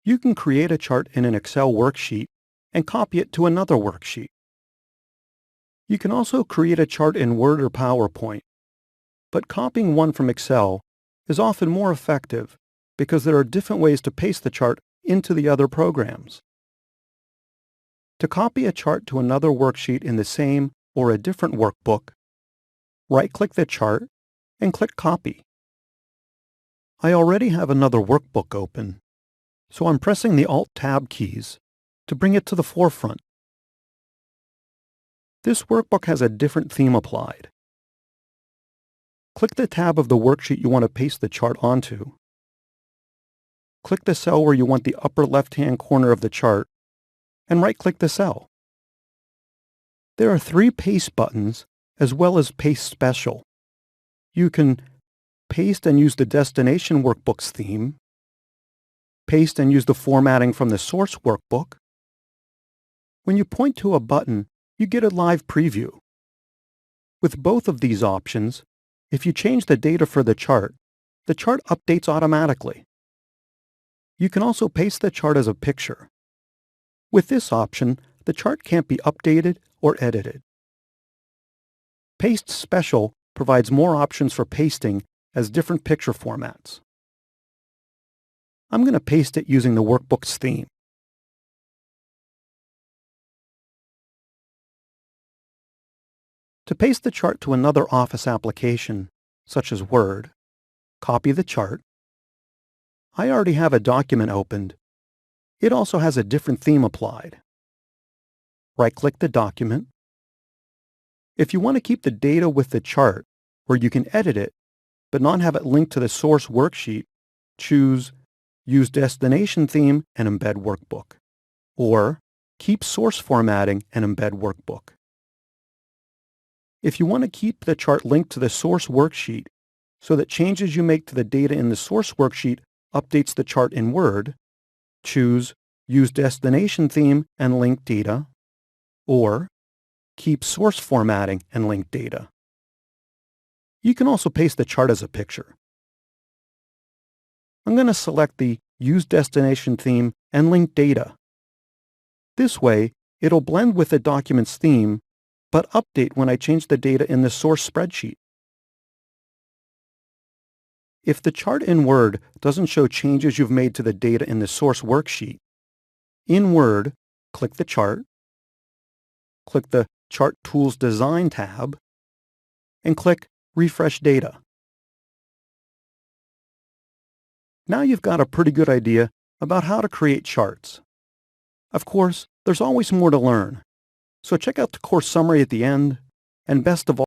You can create a chart in an Excel worksheet and copy it to another worksheet. You can also create a chart in Word or PowerPoint, but copying one from Excel is often more effective because there are different ways to paste the chart into the other programs. To copy a chart to another worksheet in the same or a different workbook, right-click the chart and click Copy. I already have another workbook open, so I'm pressing the Alt-Tab keys to bring it to the forefront. This workbook has a different theme applied. Click the tab of the worksheet you want to paste the chart onto. Click the cell where you want the upper left-hand corner of the chart, and right-click the cell. There are 3 Paste buttons, as well as Paste Special. You can paste and use the destination workbook's theme, paste and use the formatting from the source workbook. When you point to a button, you get a live preview. With both of these options, if you change the data for the chart updates automatically. You can also paste the chart as a picture. With this option, the chart can't be updated or edited. Paste Special provides more options for pasting as different picture formats. I'm going to paste it using the workbook's theme. To paste the chart to another Office application, such as Word, copy the chart. I already have a document opened. It also has a different theme applied. Right-click the document. If you want to keep the data with the chart, where you can edit it, but not have it linked to the source worksheet, choose Use Destination Theme and Embed Workbook, or Keep Source Formatting and Embed Workbook. If you want to keep the chart linked to the source worksheet so that changes you make to the data in the source worksheet updates the chart in Word, choose Use Destination Theme and Link Data, or Keep Source Formatting and Link Data. You can also paste the chart as a picture. I'm going to select the Use Destination Theme and Link Data. This way, it'll blend with the document's theme but update when I change the data in the source spreadsheet. If the chart in Word doesn't show changes you've made to the data in the source worksheet, in Word, click the chart, click the Chart Tools Design tab, and click Refresh Data. Now you've got a pretty good idea about how to create charts. Of course, there's always more to learn. So check out the course summary at the end, and best of all,